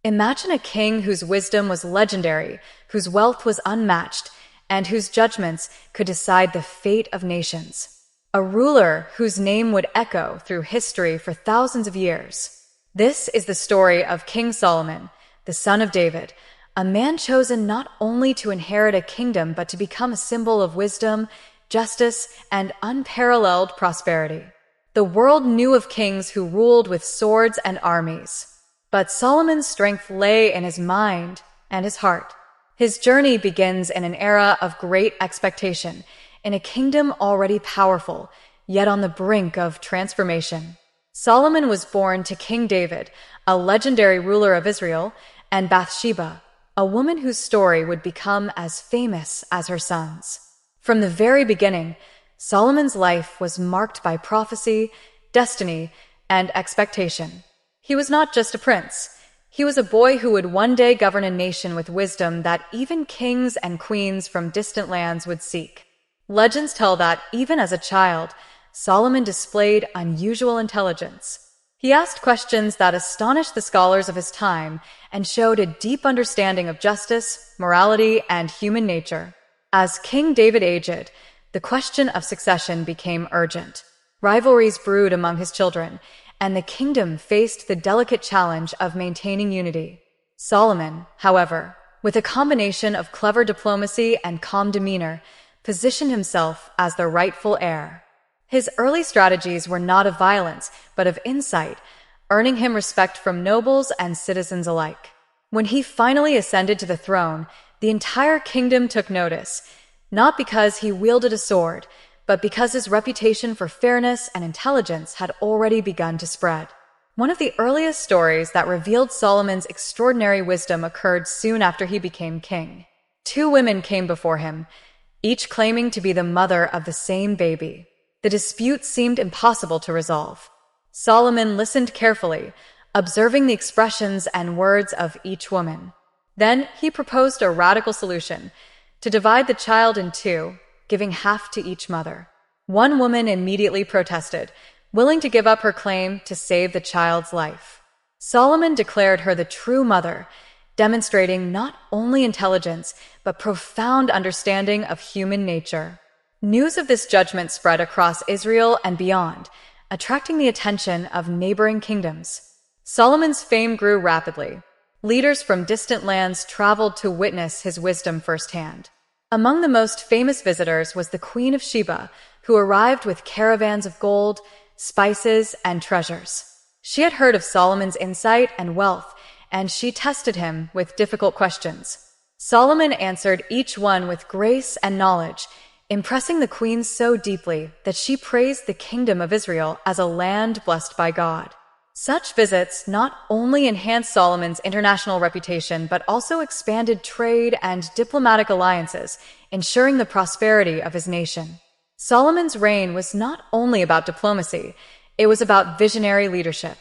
Imagine a king whose wisdom was legendary, whose wealth was unmatched, and whose judgments could decide the fate of nations. A ruler whose name would echo through history for thousands of years. This is the story of King Solomon, the son of David, a man chosen not only to inherit a kingdom but to become a symbol of wisdom, justice, and unparalleled prosperity. The world knew of kings who ruled with swords and armies. But Solomon's strength lay in his mind and his heart. His journey begins in an era of great expectation, in a kingdom already powerful, yet on the brink of transformation. Solomon was born to King David, a legendary ruler of Israel, and Bathsheba, a woman whose story would become as famous as her son's. From the very beginning, Solomon's life was marked by prophecy, destiny, and expectation. He was not just a prince. He was a boy who would one day govern a nation with wisdom that even kings and queens from distant lands would seek. Legends tell that, even as a child, Solomon displayed unusual intelligence. He asked questions that astonished the scholars of his time and showed a deep understanding of justice, morality, and human nature. As King David aged, the question of succession became urgent. Rivalries brewed among his children, and the kingdom faced the delicate challenge of maintaining unity. Solomon, however, with a combination of clever diplomacy and calm demeanor, positioned himself as the rightful heir. His early strategies were not of violence, but of insight, earning him respect from nobles and citizens alike. When he finally ascended to the throne, the entire kingdom took notice, not because he wielded a sword, but because his reputation for fairness and intelligence had already begun to spread. One of the earliest stories that revealed Solomon's extraordinary wisdom occurred soon after he became king. Two women came before him, each claiming to be the mother of the same baby. The dispute seemed impossible to resolve. Solomon listened carefully, observing the expressions and words of each woman. Then he proposed a radical solution: to divide the child in two, giving half to each mother. One woman immediately protested, willing to give up her claim to save the child's life. Solomon declared her the true mother, demonstrating not only intelligence, but profound understanding of human nature. News of this judgment spread across Israel and beyond, attracting the attention of neighboring kingdoms. Solomon's fame grew rapidly. Leaders from distant lands traveled to witness his wisdom firsthand. Among the most famous visitors was the Queen of Sheba, who arrived with caravans of gold, spices, and treasures. She had heard of Solomon's insight and wealth, and she tested him with difficult questions. Solomon answered each one with grace and knowledge, impressing the queen so deeply that she praised the kingdom of Israel as a land blessed by God. Such visits not only enhanced Solomon's international reputation but also expanded trade and diplomatic alliances, ensuring the prosperity of his nation. Solomon's reign was not only about diplomacy, it was about visionary leadership.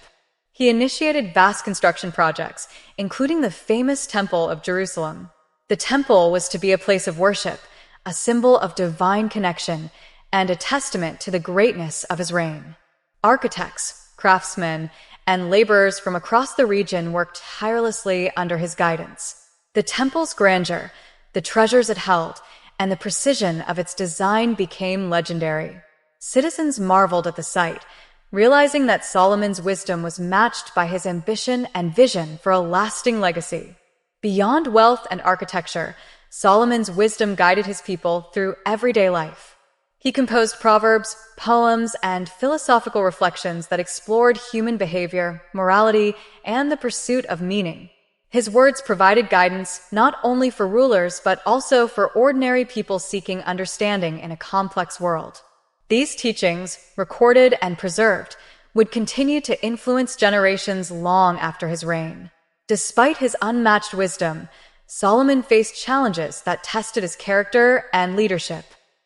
He initiated vast construction projects, including the famous Temple of Jerusalem. The temple was to be a place of worship, a symbol of divine connection, and a testament to the greatness of his reign. Architects, craftsmen, and laborers from across the region worked tirelessly under his guidance. The temple's grandeur, the treasures it held, and the precision of its design became legendary. Citizens marveled at the sight, realizing that Solomon's wisdom was matched by his ambition and vision for a lasting legacy. Beyond wealth and architecture, Solomon's wisdom guided his people through everyday life. He composed proverbs, poems, and philosophical reflections that explored human behavior, morality, and the pursuit of meaning. His words provided guidance not only for rulers but also for ordinary people seeking understanding in a complex world. These teachings, recorded and preserved, would continue to influence generations long after his reign. Despite his unmatched wisdom, Solomon faced challenges that tested his character and leadership.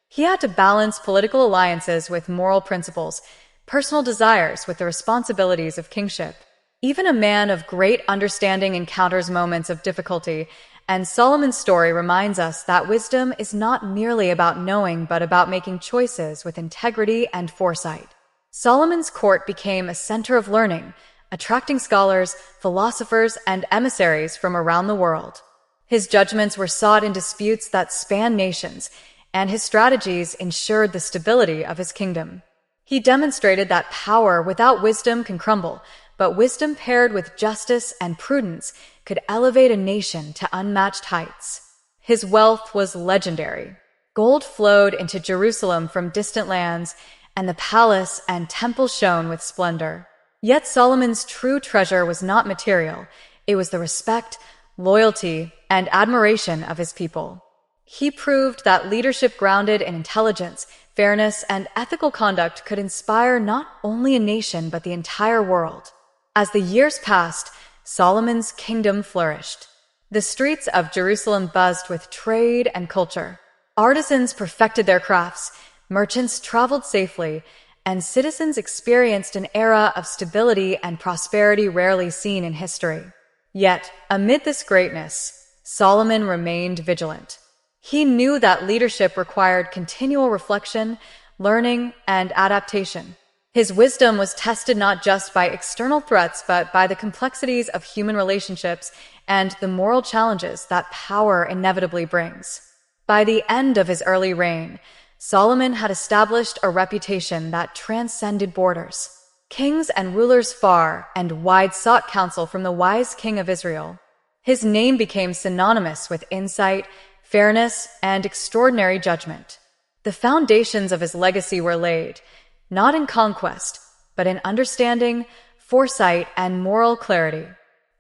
He had to balance political alliances with moral principles, personal desires with the responsibilities of kingship. Even a man of great understanding encounters moments of difficulty, and Solomon's story reminds us that wisdom is not merely about knowing but about making choices with integrity and foresight. Solomon's court became a center of learning, attracting scholars, philosophers, and emissaries from around the world. His judgments were sought in disputes that spanned nations, and his strategies ensured the stability of his kingdom. He demonstrated that power without wisdom can crumble, but wisdom paired with justice and prudence could elevate a nation to unmatched heights. His wealth was legendary. Gold flowed into Jerusalem from distant lands, and the palace and temple shone with splendor. Yet Solomon's true treasure was not material. It was the respect, loyalty, and admiration of his people. He proved that leadership grounded in intelligence, fairness, and ethical conduct could inspire not only a nation but the entire world. As the years passed, Solomon's kingdom flourished. The streets of Jerusalem buzzed with trade and culture. Artisans perfected their crafts, merchants traveled safely, and citizens experienced an era of stability and prosperity rarely seen in history. Yet, amid this greatness, Solomon remained vigilant. He knew that leadership required continual reflection, learning, and adaptation. His wisdom was tested not just by external threats, but by the complexities of human relationships and the moral challenges that power inevitably brings. By the end of his early reign, Solomon had established a reputation that transcended borders. Kings and rulers far and wide sought counsel from the wise king of Israel. His name became synonymous with insight, fairness, and extraordinary judgment. The foundations of his legacy were laid, not in conquest, but in understanding, foresight, and moral clarity.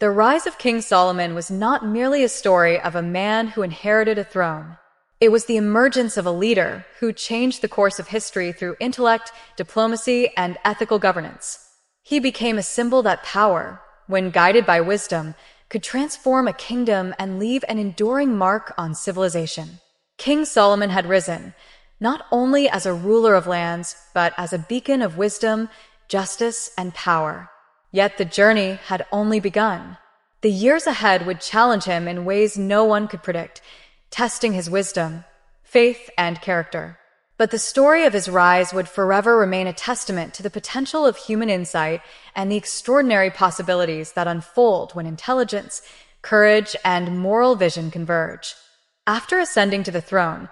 The rise of King Solomon was not merely a story of a man who inherited a throne. It was the emergence of a leader who changed the course of history through intellect, diplomacy, and ethical governance. He became a symbol that power, when guided by wisdom, could transform a kingdom and leave an enduring mark on civilization. King Solomon had risen, not only as a ruler of lands, but as a beacon of wisdom, justice, and power. Yet the journey had only begun. The years ahead would challenge him in ways no one could predict, testing his wisdom, faith, and character. But the story of his rise would forever remain a testament to the potential of human insight and the extraordinary possibilities that unfold when intelligence, courage, and moral vision converge. After ascending to the throne,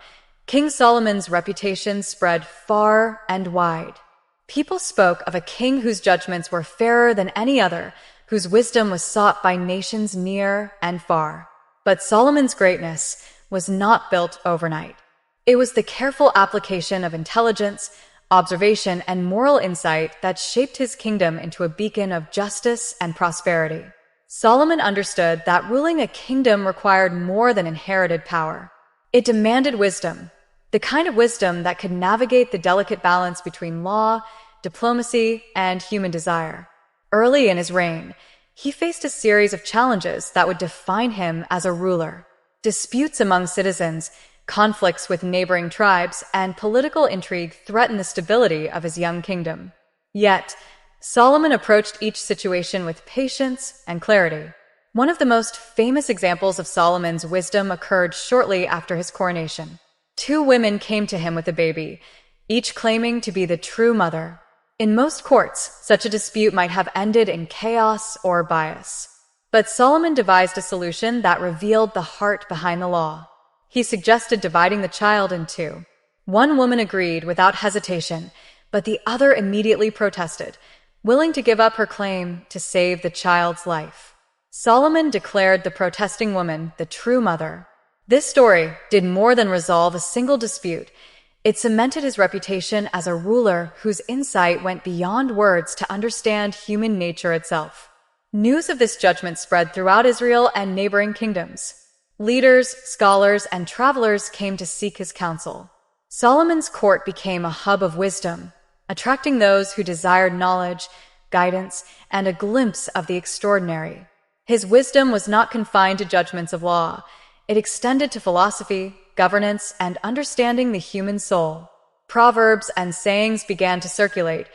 King Solomon's reputation spread far and wide. People spoke of a king whose judgments were fairer than any other, whose wisdom was sought by nations near and far. But Solomon's greatness was not built overnight. It was the careful application of intelligence, observation, and moral insight that shaped his kingdom into a beacon of justice and prosperity. Solomon understood that ruling a kingdom required more than inherited power. It demanded wisdom, the kind of wisdom that could navigate the delicate balance between law, diplomacy, and human desire. Early in his reign, he faced a series of challenges that would define him as a ruler. Disputes among citizens, conflicts with neighboring tribes, and political intrigue threatened the stability of his young kingdom. Yet, Solomon approached each situation with patience and clarity. One of the most famous examples of Solomon's wisdom occurred shortly after his coronation. Two women came to him with a baby, each claiming to be the true mother. In most courts, such a dispute might have ended in chaos or bias. But Solomon devised a solution that revealed the heart behind the law. He suggested dividing the child in two. One woman agreed without hesitation, but the other immediately protested, willing to give up her claim to save the child's life. Solomon declared the protesting woman the true mother. This story did more than resolve a single dispute. It cemented his reputation as a ruler whose insight went beyond words to understand human nature itself. News of this judgment spread throughout Israel and neighboring kingdoms. Leaders, scholars, and travelers came to seek his counsel. Solomon's court became a hub of wisdom, attracting those who desired knowledge, guidance, and a glimpse of the extraordinary. His wisdom was not confined to judgments of law. It extended to philosophy, governance, and understanding the human soul. Proverbs and sayings began to circulate,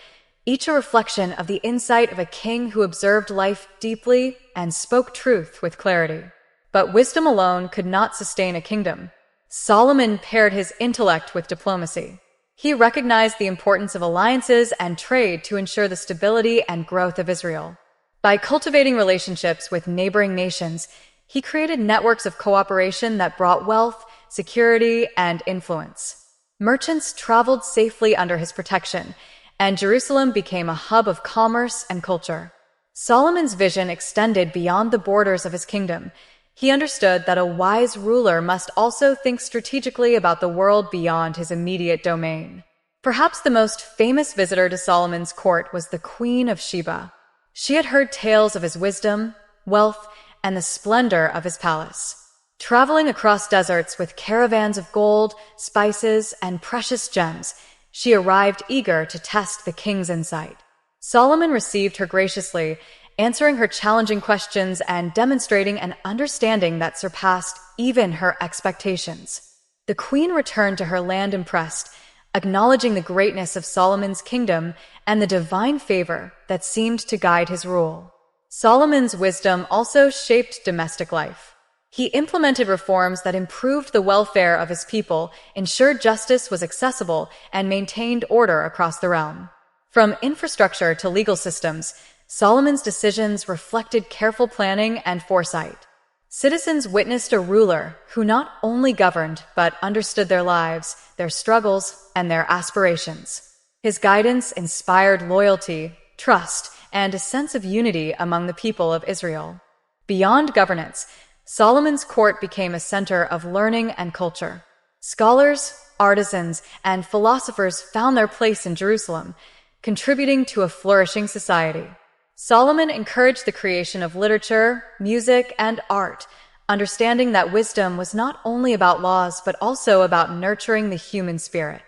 each a reflection of the insight of a king who observed life deeply and spoke truth with clarity. But wisdom alone could not sustain a kingdom. Solomon paired his intellect with diplomacy. He recognized the importance of alliances and trade to ensure the stability and growth of Israel. By cultivating relationships with neighboring nations, he created networks of cooperation that brought wealth, security, and influence. Merchants traveled safely under his protection, and Jerusalem became a hub of commerce and culture. Solomon's vision extended beyond the borders of his kingdom. He understood that a wise ruler must also think strategically about the world beyond his immediate domain. Perhaps the most famous visitor to Solomon's court was the Queen of Sheba. She had heard tales of his wisdom, wealth, and the splendor of his palace. Traveling across deserts with caravans of gold, spices, and precious gems, she arrived eager to test the king's insight. Solomon received her graciously, answering her challenging questions and demonstrating an understanding that surpassed even her expectations. The queen returned to her land impressed, acknowledging the greatness of Solomon's kingdom and the divine favor that seemed to guide his rule. Solomon's wisdom also shaped domestic life. He implemented reforms that improved the welfare of his people, ensured justice was accessible, and maintained order across the realm. From infrastructure to legal systems, Solomon's decisions reflected careful planning and foresight. Citizens witnessed a ruler who not only governed but understood their lives, their struggles, and their aspirations. His guidance inspired loyalty, trust, and a sense of unity among the people of Israel. Beyond governance, Solomon's court became a center of learning and culture. Scholars, artisans, and philosophers found their place in Jerusalem, contributing to a flourishing society. Solomon encouraged the creation of literature, music, and art, understanding that wisdom was not only about laws but also about nurturing the human spirit.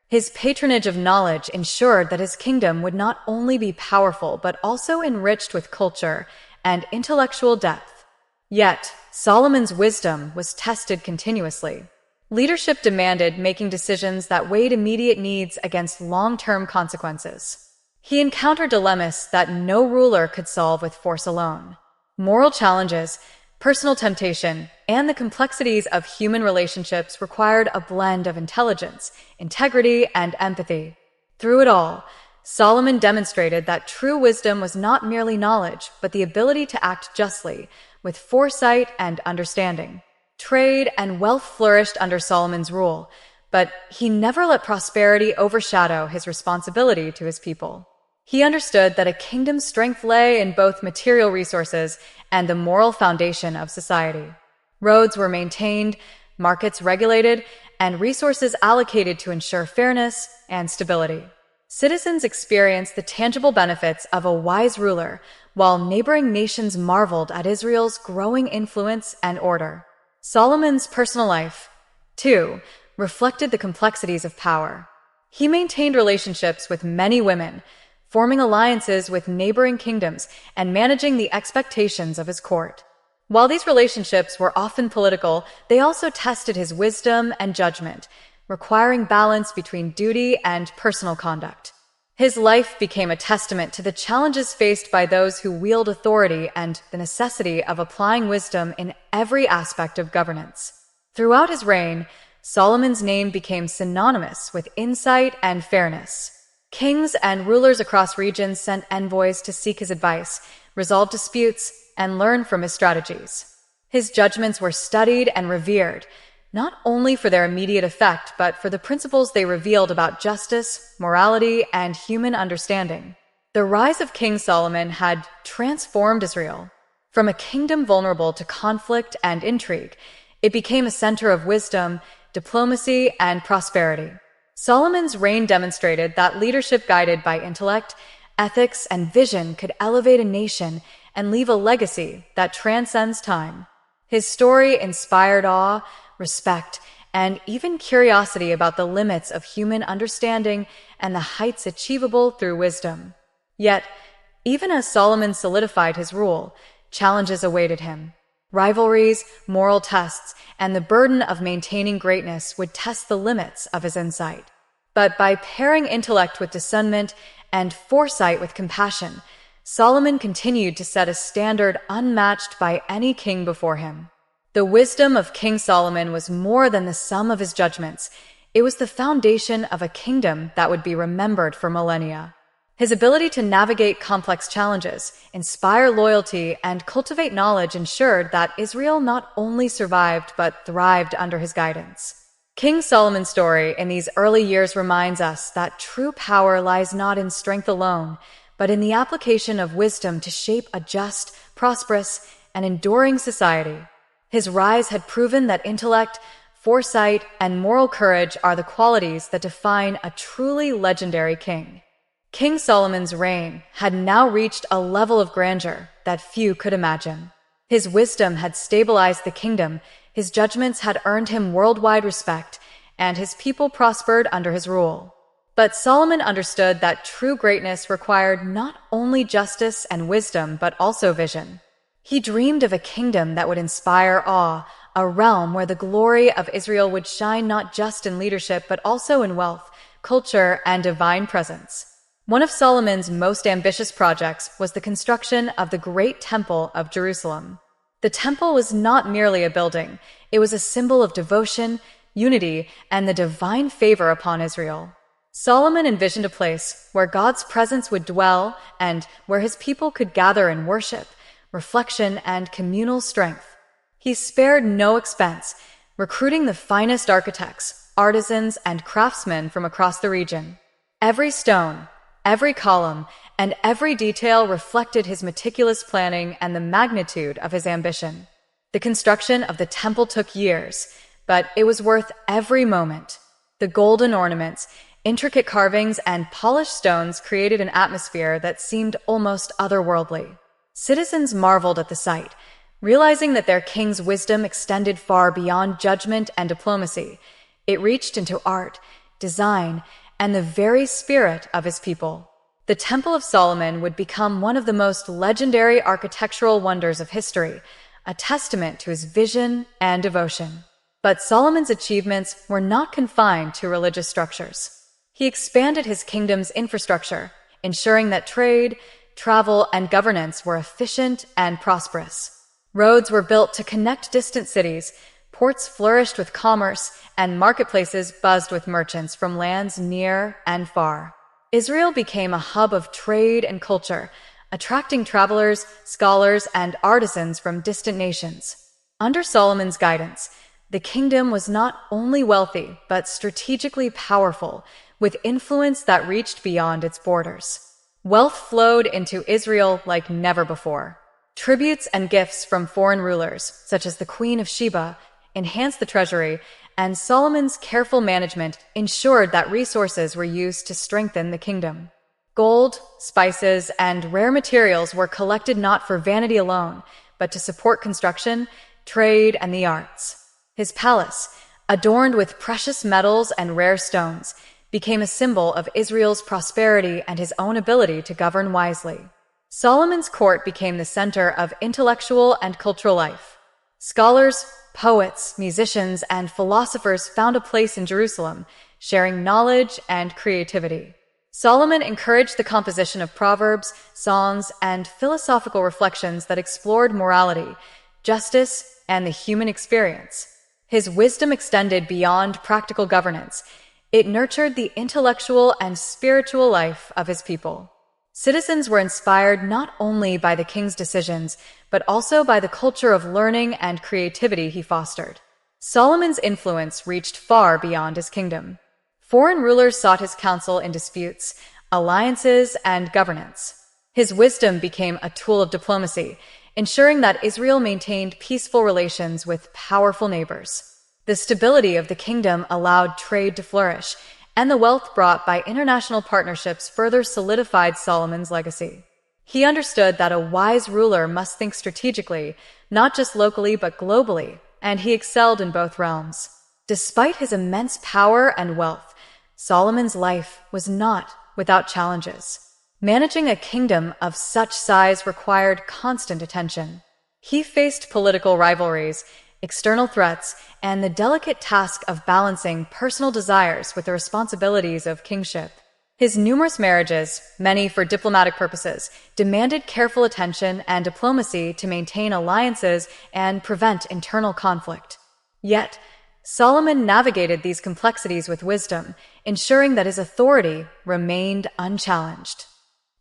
His patronage of knowledge ensured that his kingdom would not only be powerful but also enriched with culture and intellectual depth. Yet, Solomon's wisdom was tested continuously. Leadership demanded making decisions that weighed immediate needs against long-term consequences. He encountered dilemmas that no ruler could solve with force alone. Moral challenges, personal temptation, and the complexities of human relationships required a blend of intelligence, integrity, and empathy. Through it all, Solomon demonstrated that true wisdom was not merely knowledge, but the ability to act justly, with foresight and understanding. Trade and wealth flourished under Solomon's rule, but he never let prosperity overshadow his responsibility to his people. He understood that a kingdom's strength lay in both material resources and the moral foundation of society. Roads were maintained, markets regulated, and resources allocated to ensure fairness and stability. Citizens experienced the tangible benefits of a wise ruler, while neighboring nations marveled at Israel's growing influence and order. Solomon's personal life, too, reflected the complexities of power. He maintained relationships with many women, forming alliances with neighboring kingdoms and managing the expectations of his court. While these relationships were often political, they also tested his wisdom and judgment, requiring balance between duty and personal conduct. His life became a testament to the challenges faced by those who wield authority and the necessity of applying wisdom in every aspect of governance. Throughout his reign, Solomon's name became synonymous with insight and fairness. Kings and rulers across regions sent envoys to seek his advice, resolve disputes, and learn from his strategies. His judgments were studied and revered, not only for their immediate effect, but for the principles they revealed about justice, morality, and human understanding. The rise of King Solomon had transformed Israel. From a kingdom vulnerable to conflict and intrigue, it became a center of wisdom, diplomacy, and prosperity. Solomon's reign demonstrated that leadership guided by intellect, ethics, and vision could elevate a nation and leave a legacy that transcends time. His story inspired awe, respect, and even curiosity about the limits of human understanding and the heights achievable through wisdom. Yet, even as Solomon solidified his rule, challenges awaited him. Rivalries, moral tests, and the burden of maintaining greatness would test the limits of his insight. But by pairing intellect with discernment and foresight with compassion, Solomon continued to set a standard unmatched by any king before him. The wisdom of King Solomon was more than the sum of his judgments. It was the foundation of a kingdom that would be remembered for millennia. His ability to navigate complex challenges, inspire loyalty, and cultivate knowledge ensured that Israel not only survived but thrived under his guidance. King Solomon's story in these early years reminds us that true power lies not in strength alone, but in the application of wisdom to shape a just, prosperous, and enduring society. His rise had proven that intellect, foresight, and moral courage are the qualities that define a truly legendary king. King Solomon's reign had now reached a level of grandeur that few could imagine. His wisdom had stabilized the kingdom, his judgments had earned him worldwide respect, and his people prospered under his rule. But Solomon understood that true greatness required not only justice and wisdom, but also vision. He dreamed of a kingdom that would inspire awe, a realm where the glory of Israel would shine not just in leadership, but also in wealth, culture, and divine presence. One of Solomon's most ambitious projects was the construction of the Great Temple of Jerusalem. The temple was not merely a building, it was a symbol of devotion, unity, and the divine favor upon Israel. Solomon envisioned a place where God's presence would dwell and where his people could gather in worship, reflection, and communal strength. He spared no expense, recruiting the finest architects, artisans, and craftsmen from across the region. Every stone, every column, and every detail reflected his meticulous planning and the magnitude of his ambition. The construction of the temple took years, but it was worth every moment. The golden ornaments, intricate carvings, and polished stones created an atmosphere that seemed almost otherworldly. Citizens marveled at the sight, realizing that their king's wisdom extended far beyond judgment and diplomacy. It reached into art, design, and the very spirit of his people. The Temple of Solomon would become one of the most legendary architectural wonders of history, a testament to his vision and devotion. But Solomon's achievements were not confined to religious structures. He expanded his kingdom's infrastructure, ensuring that trade, travel, and governance were efficient and prosperous. Roads were built to connect distant cities, ports flourished with commerce, and marketplaces buzzed with merchants from lands near and far. Israel became a hub of trade and culture, attracting travelers, scholars, and artisans from distant nations. Under Solomon's guidance, the kingdom was not only wealthy, but strategically powerful, with influence that reached beyond its borders. Wealth flowed into Israel like never before. Tributes and gifts from foreign rulers, such as the Queen of Sheba, enhanced the treasury, and Solomon's careful management ensured that resources were used to strengthen the kingdom. Gold, spices, and rare materials were collected not for vanity alone, but to support construction, trade, and the arts. His palace, adorned with precious metals and rare stones, became a symbol of Israel's prosperity and his own ability to govern wisely. Solomon's court became the center of intellectual and cultural life. Scholars, poets, musicians, and philosophers found a place in Jerusalem, sharing knowledge and creativity. Solomon encouraged the composition of proverbs, songs, and philosophical reflections that explored morality, justice, and the human experience. His wisdom extended beyond practical governance. It nurtured the intellectual and spiritual life of his people. Citizens were inspired not only by the king's decisions, but also by the culture of learning and creativity he fostered. Solomon's influence reached far beyond his kingdom. Foreign rulers sought his counsel in disputes, alliances, and governance. His wisdom became a tool of diplomacy, ensuring that Israel maintained peaceful relations with powerful neighbors. The stability of the kingdom allowed trade to flourish, and the wealth brought by international partnerships further solidified Solomon's legacy. He understood that a wise ruler must think strategically, not just locally but globally, and he excelled in both realms. Despite his immense power and wealth, Solomon's life was not without challenges. Managing a kingdom of such size required constant attention. He faced political rivalries, external threats, and the delicate task of balancing personal desires with the responsibilities of kingship. His numerous marriages, many for diplomatic purposes, demanded careful attention and diplomacy to maintain alliances and prevent internal conflict. Yet, Solomon navigated these complexities with wisdom, ensuring that his authority remained unchallenged.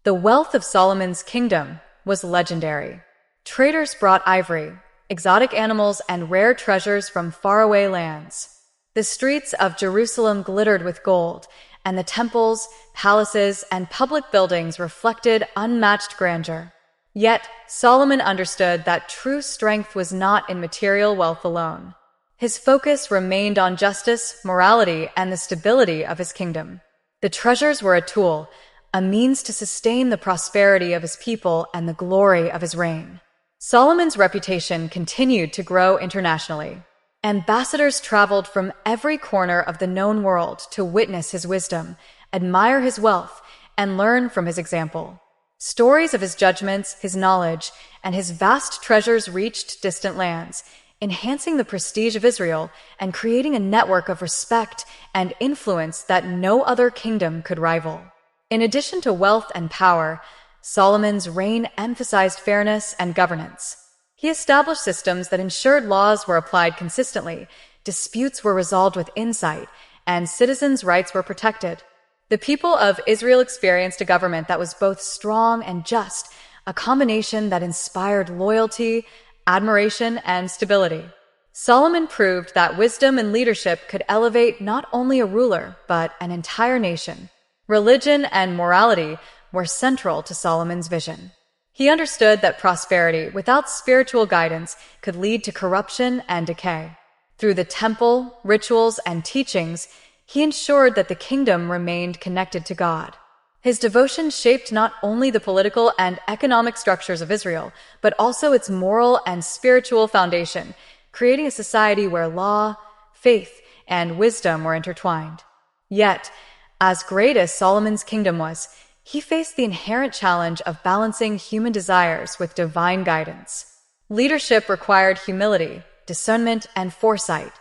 The wealth of Solomon's kingdom was legendary. Traders brought ivory, exotic animals, and rare treasures from faraway lands. The streets of Jerusalem glittered with gold, and the temples, palaces, and public buildings reflected unmatched grandeur. Yet, Solomon understood that true strength was not in material wealth alone. His focus remained on justice, morality, and the stability of his kingdom. The treasures were a tool, a means to sustain the prosperity of his people and the glory of his reign. Solomon's reputation continued to grow internationally. Ambassadors traveled from every corner of the known world to witness his wisdom, admire his wealth, and learn from his example. Stories of his judgments, his knowledge, and his vast treasures reached distant lands, enhancing the prestige of Israel and creating a network of respect and influence that no other kingdom could rival. In addition to wealth and power, Solomon's reign emphasized fairness and governance. He established systems that ensured laws were applied consistently, disputes were resolved with insight, and citizens' rights were protected. The people of Israel experienced a government that was both strong and just, a combination that inspired loyalty, admiration, and stability. Solomon proved that wisdom and leadership could elevate not only a ruler, but an entire nation. Religion and morality were central to Solomon's vision. He understood that prosperity without spiritual guidance could lead to corruption and decay. Through the temple, rituals, and teachings, he ensured that the kingdom remained connected to God. His devotion shaped not only the political and economic structures of Israel, but also its moral and spiritual foundation, creating a society where law, faith, and wisdom were intertwined. Yet, as great as Solomon's kingdom was, he faced the inherent challenge of balancing human desires with divine guidance. Leadership required humility, discernment, and foresight.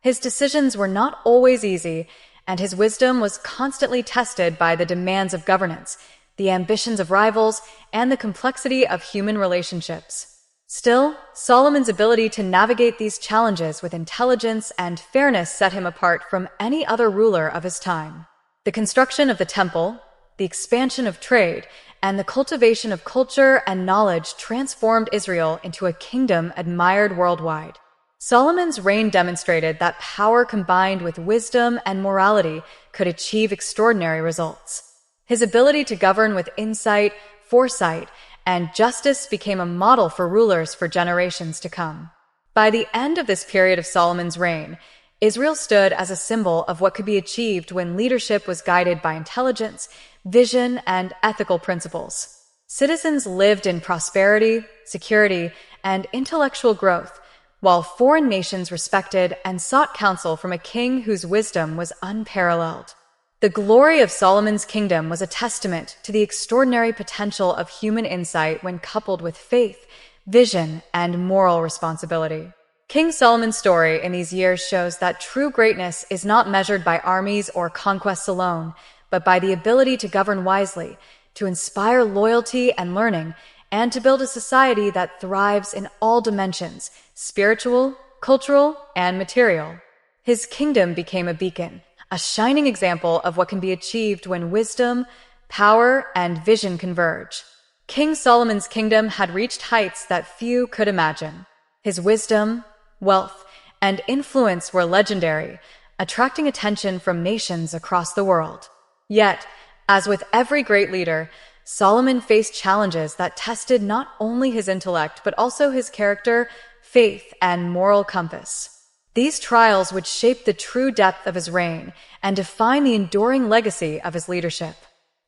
His decisions were not always easy, and his wisdom was constantly tested by the demands of governance, the ambitions of rivals, and the complexity of human relationships. Still, Solomon's ability to navigate these challenges with intelligence and fairness set him apart from any other ruler of his time. The construction of the temple, the expansion of trade, and the cultivation of culture and knowledge transformed Israel into a kingdom admired worldwide. Solomon's reign demonstrated that power combined with wisdom and morality could achieve extraordinary results. His ability to govern with insight, foresight, and justice became a model for rulers for generations to come. By the end of this period of Solomon's reign, Israel stood as a symbol of what could be achieved when leadership was guided by intelligence, vision, and ethical principles. Citizens lived in prosperity, security, and intellectual growth, while foreign nations respected and sought counsel from a king whose wisdom was unparalleled. The glory of Solomon's kingdom was a testament to the extraordinary potential of human insight when coupled with faith, vision, and moral responsibility. King Solomon's story in these years shows that true greatness is not measured by armies or conquests alone, but by the ability to govern wisely, to inspire loyalty and learning, and to build a society that thrives in all dimensions, spiritual, cultural, and material. His kingdom became a beacon, a shining example of what can be achieved when wisdom, power, and vision converge. King Solomon's kingdom had reached heights that few could imagine. His wisdom, wealth, and influence were legendary, attracting attention from nations across the world. Yet, as with every great leader, Solomon faced challenges that tested not only his intellect but also his character, faith, and moral compass. These trials would shape the true depth of his reign and define the enduring legacy of his leadership.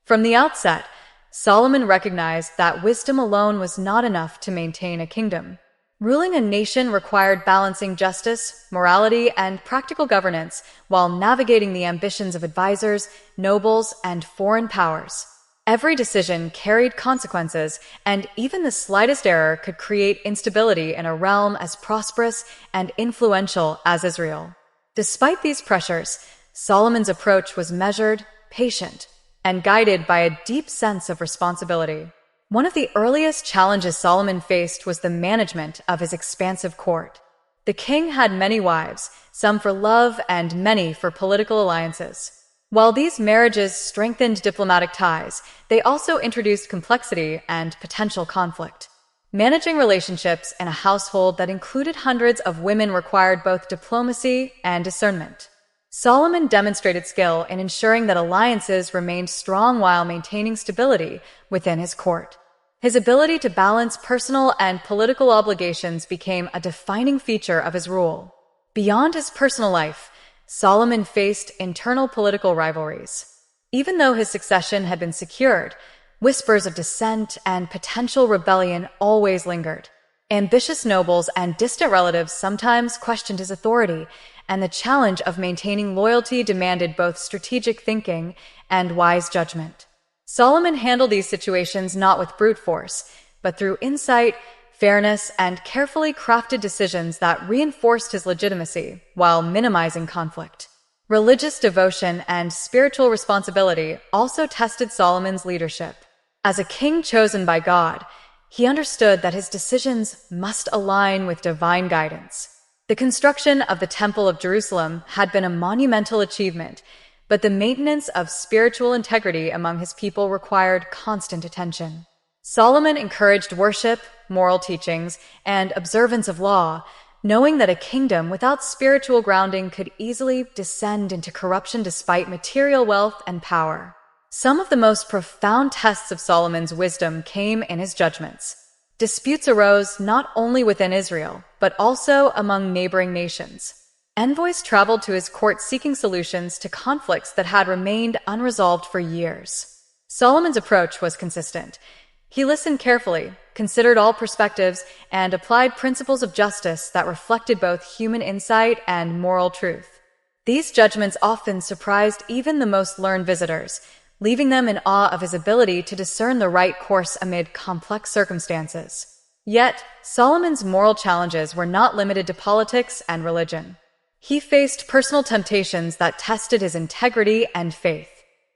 From the outset, Solomon recognized that wisdom alone was not enough to maintain a kingdom. Ruling a nation required balancing justice, morality, and practical governance while navigating the ambitions of advisors, nobles, and foreign powers. Every decision carried consequences, and even the slightest error could create instability in a realm as prosperous and influential as Israel. Despite these pressures, Solomon's approach was measured, patient, and guided by a deep sense of responsibility. One of the earliest challenges Solomon faced was the management of his expansive court. The king had many wives, some for love and many for political alliances. While these marriages strengthened diplomatic ties, they also introduced complexity and potential conflict. Managing relationships in a household that included hundreds of women required both diplomacy and discernment. Solomon demonstrated skill in ensuring that alliances remained strong while maintaining stability within his court. His ability to balance personal and political obligations became a defining feature of his rule. Beyond his personal life, Solomon faced internal political rivalries. Even though his succession had been secured, whispers of dissent and potential rebellion always lingered. Ambitious nobles and distant relatives sometimes questioned his authority, and the challenge of maintaining loyalty demanded both strategic thinking and wise judgment. Solomon handled these situations not with brute force, but through insight, fairness, and carefully crafted decisions that reinforced his legitimacy while minimizing conflict. Religious devotion and spiritual responsibility also tested Solomon's leadership. As a king chosen by God, he understood that his decisions must align with divine guidance. The construction of the Temple of Jerusalem had been a monumental achievement, but the maintenance of spiritual integrity among his people required constant attention. Solomon encouraged worship, moral teachings, and observance of law, knowing that a kingdom without spiritual grounding could easily descend into corruption despite material wealth and power. Some of the most profound tests of Solomon's wisdom came in his judgments. Disputes arose not only within Israel, but also among neighboring nations. Envoys traveled to his court seeking solutions to conflicts that had remained unresolved for years. Solomon's approach was consistent. He listened carefully, considered all perspectives, and applied principles of justice that reflected both human insight and moral truth. These judgments often surprised even the most learned visitors, leaving them in awe of his ability to discern the right course amid complex circumstances. Yet, Solomon's moral challenges were not limited to politics and religion. He faced personal temptations that tested his integrity and faith.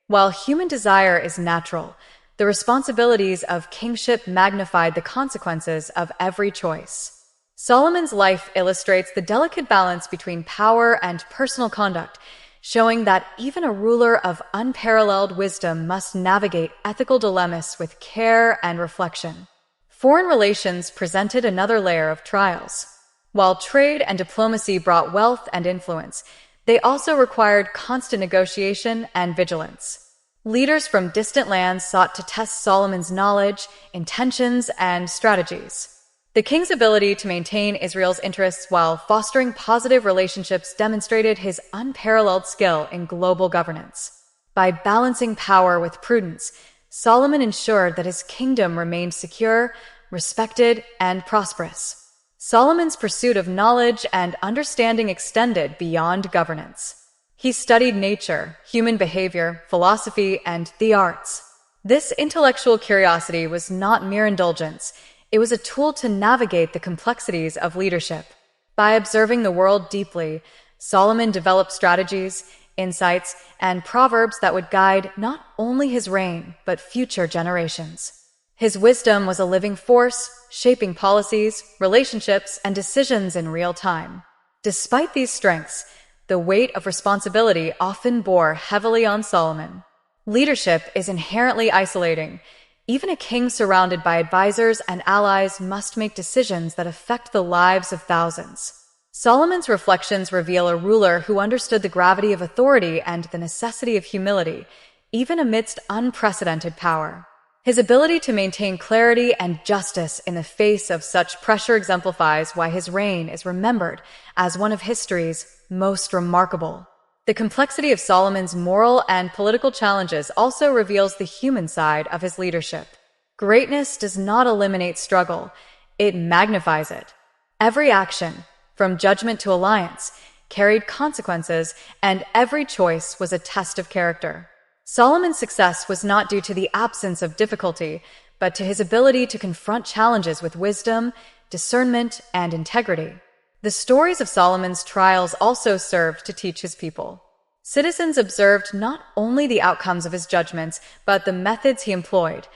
While human desire is natural, the responsibilities of kingship magnified the consequences of every choice. Solomon's life illustrates the delicate balance between power and personal conduct, showing that even a ruler of unparalleled wisdom must navigate ethical dilemmas with care and reflection. Foreign relations presented another layer of trials. While trade and diplomacy brought wealth and influence, they also required constant negotiation and vigilance. Leaders from distant lands sought to test Solomon's knowledge, intentions, and strategies. The king's ability to maintain Israel's interests while fostering positive relationships demonstrated his unparalleled skill in global governance. By balancing power with prudence, Solomon ensured that his kingdom remained secure, respected, and prosperous. Solomon's pursuit of knowledge and understanding extended beyond governance. He studied nature, human behavior, philosophy, and the arts. This intellectual curiosity was not mere indulgence. It was a tool to navigate the complexities of leadership. By observing the world deeply, Solomon developed strategies, insights, and proverbs that would guide not only his reign, but future generations. His wisdom was a living force, shaping policies, relationships, and decisions in real time. Despite these strengths, the weight of responsibility often bore heavily on Solomon. Leadership is inherently isolating. Even a king surrounded by advisors and allies must make decisions that affect the lives of thousands. Solomon's reflections reveal a ruler who understood the gravity of authority and the necessity of humility, even amidst unprecedented power. His ability to maintain clarity and justice in the face of such pressure exemplifies why his reign is remembered as one of history's most remarkable. The complexity of Solomon's moral and political challenges also reveals the human side of his leadership. Greatness does not eliminate struggle, it magnifies it. Every action, from judgment to alliance, carried consequences, and every choice was a test of character. Solomon's success was not due to the absence of difficulty, but to his ability to confront challenges with wisdom, discernment, and integrity. The stories of Solomon's trials also served to teach his people. Citizens observed not only the outcomes of his judgments, but the methods he employed: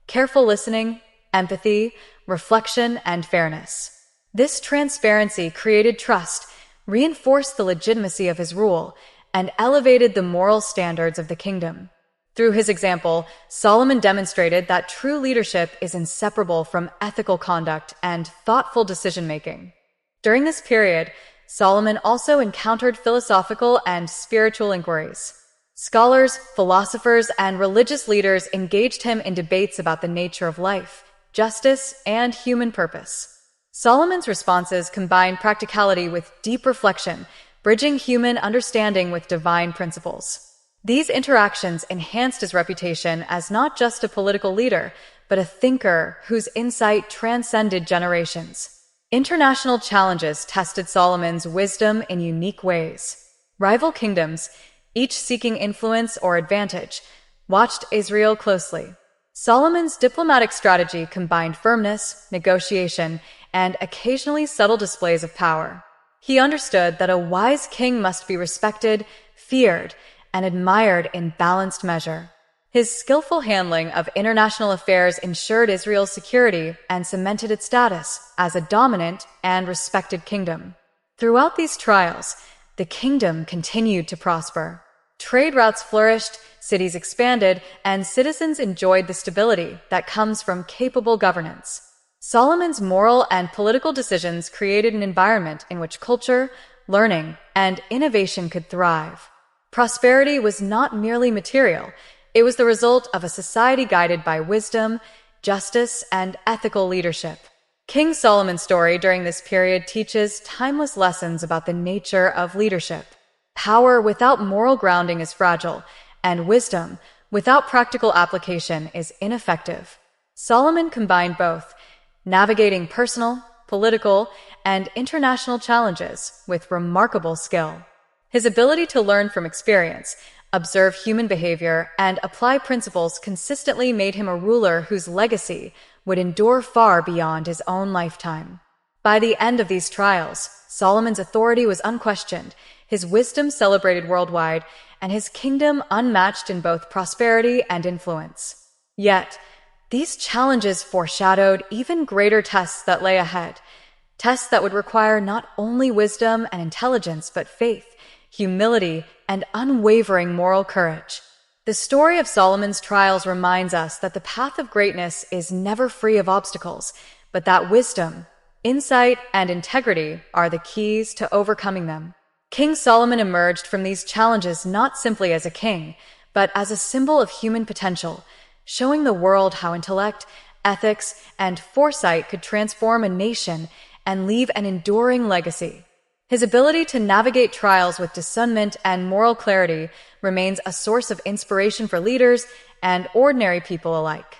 careful listening, empathy, reflection, and fairness. This transparency created trust, reinforced the legitimacy of his rule, and elevated the moral standards of the kingdom. Through his example, Solomon demonstrated that true leadership is inseparable from ethical conduct and thoughtful decision-making. During this period, Solomon also encountered philosophical and spiritual inquiries. Scholars, philosophers, and religious leaders engaged him in debates about the nature of life, justice, and human purpose. Solomon's responses combined practicality with deep reflection, bridging human understanding with divine principles. These interactions enhanced his reputation as not just a political leader, but a thinker whose insight transcended generations. International challenges tested Solomon's wisdom in unique ways. Rival kingdoms, each seeking influence or advantage, watched Israel closely. Solomon's diplomatic strategy combined firmness, negotiation, and occasionally subtle displays of power. He understood that a wise king must be respected, feared, and admired in balanced measure. His skillful handling of international affairs ensured Israel's security and cemented its status as a dominant and respected kingdom. Throughout these trials, the kingdom continued to prosper. Trade routes flourished, cities expanded, and citizens enjoyed the stability that comes from capable governance. Solomon's moral and political decisions created an environment in which culture, learning, and innovation could thrive. Prosperity was not merely material, it was the result of a society guided by wisdom, justice, and ethical leadership. King Solomon's story during this period teaches timeless lessons about the nature of leadership. Power without moral grounding is fragile, and wisdom without practical application is ineffective. Solomon combined both, navigating personal, political, and international challenges with remarkable skill. His ability to learn from experience, observe human behavior, and apply principles consistently made him a ruler whose legacy would endure far beyond his own lifetime. By the end of these trials, Solomon's authority was unquestioned, his wisdom celebrated worldwide, and his kingdom unmatched in both prosperity and influence. Yet, these challenges foreshadowed even greater tests that lay ahead, tests that would require not only wisdom and intelligence, but faith, humility, and unwavering moral courage. The story of Solomon's trials reminds us that the path of greatness is never free of obstacles, but that wisdom, insight, and integrity are the keys to overcoming them. King Solomon emerged from these challenges not simply as a king, but as a symbol of human potential, showing the world how intellect, ethics, and foresight could transform a nation and leave an enduring legacy. His ability to navigate trials with discernment and moral clarity remains a source of inspiration for leaders and ordinary people alike.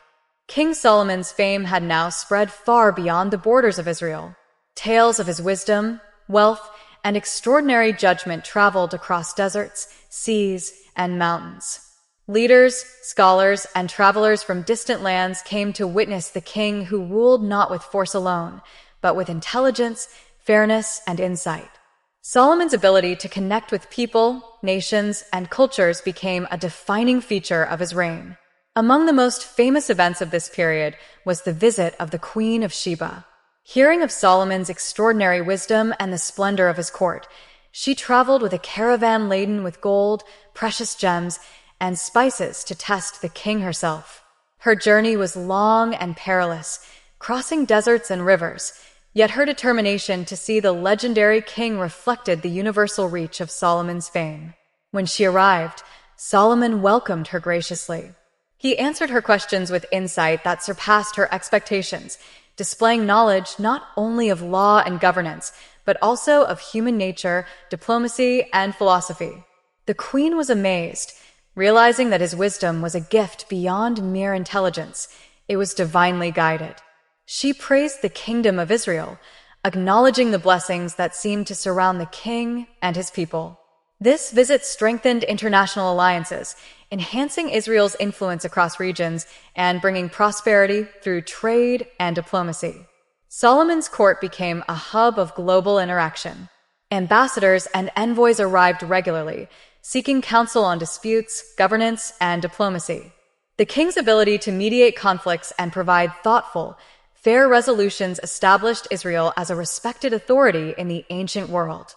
King Solomon's fame had now spread far beyond the borders of Israel. Tales of his wisdom, wealth, and extraordinary judgment traveled across deserts, seas, and mountains. Leaders, scholars, and travelers from distant lands came to witness the king who ruled not with force alone, but with intelligence, fairness, and insight. Solomon's ability to connect with people, nations, and cultures became a defining feature of his reign. Among the most famous events of this period was the visit of the Queen of Sheba. Hearing of Solomon's extraordinary wisdom and the splendor of his court, she traveled with a caravan laden with gold, precious gems, and spices to test the king herself. Her journey was long and perilous, crossing deserts and rivers, yet her determination to see the legendary king reflected the universal reach of Solomon's fame. When she arrived, Solomon welcomed her graciously. He answered her questions with insight that surpassed her expectations, displaying knowledge not only of law and governance, but also of human nature, diplomacy, and philosophy. The queen was amazed, realizing that his wisdom was a gift beyond mere intelligence. It was divinely guided. She praised the kingdom of Israel, acknowledging the blessings that seemed to surround the king and his people. This visit strengthened international alliances, enhancing Israel's influence across regions and bringing prosperity through trade and diplomacy. Solomon's court became a hub of global interaction. Ambassadors and envoys arrived regularly, seeking counsel on disputes, governance, and diplomacy. The king's ability to mediate conflicts and provide thoughtful, fair resolutions established Israel as a respected authority in the ancient world.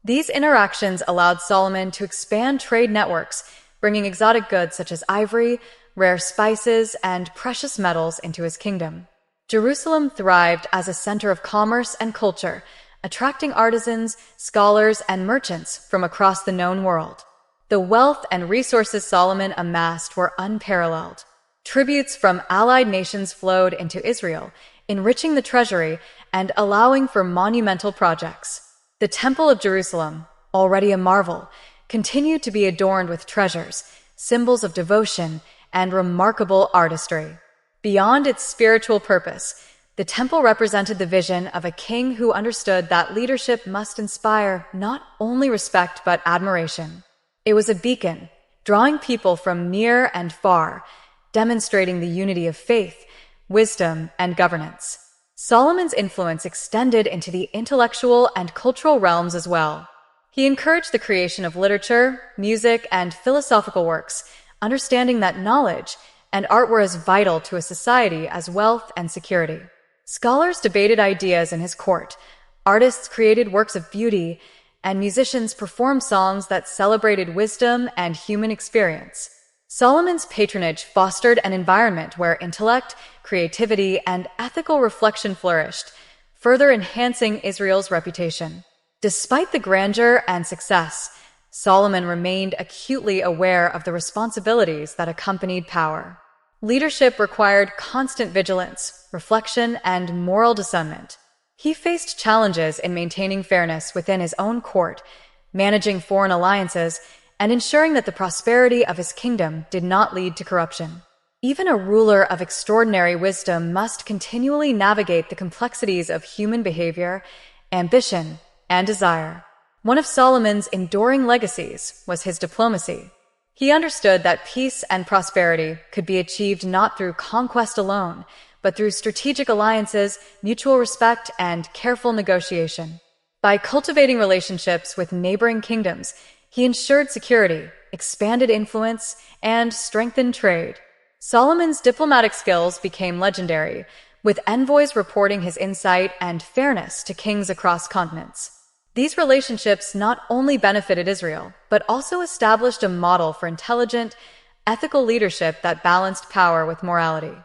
These interactions allowed Solomon to expand trade networks, bringing exotic goods such as ivory, rare spices, and precious metals into his kingdom. Jerusalem thrived as a center of commerce and culture, attracting artisans, scholars, and merchants from across the known world. The wealth and resources Solomon amassed were unparalleled. Tributes from allied nations flowed into Israel, enriching the treasury and allowing for monumental projects. The Temple of Jerusalem, already a marvel, continued to be adorned with treasures, symbols of devotion, and remarkable artistry. Beyond its spiritual purpose, the temple represented the vision of a king who understood that leadership must inspire not only respect but admiration. It was a beacon, drawing people from near and far, demonstrating the unity of faith, wisdom, and governance. Solomon's influence extended into the intellectual and cultural realms as well. He encouraged the creation of literature, music, and philosophical works, understanding that knowledge and art were as vital to a society as wealth and security. Scholars debated ideas in his court, artists created works of beauty, and musicians performed songs that celebrated wisdom and human experience. Solomon's patronage fostered an environment where intellect, creativity, and ethical reflection flourished, further enhancing Israel's reputation. Despite the grandeur and success, Solomon remained acutely aware of the responsibilities that accompanied power. Leadership required constant vigilance, reflection, and moral discernment. He faced challenges in maintaining fairness within his own court, managing foreign alliances, and ensuring that the prosperity of his kingdom did not lead to corruption. Even a ruler of extraordinary wisdom must continually navigate the complexities of human behavior, ambition, and desire. One of Solomon's enduring legacies was his diplomacy. He understood that peace and prosperity could be achieved not through conquest alone, but through strategic alliances, mutual respect, and careful negotiation. By cultivating relationships with neighboring kingdoms, he ensured security, expanded influence, and strengthened trade. Solomon's diplomatic skills became legendary, with envoys reporting his insight and fairness to kings across continents. These relationships not only benefited Israel, but also established a model for intelligent, ethical leadership that balanced power with morality.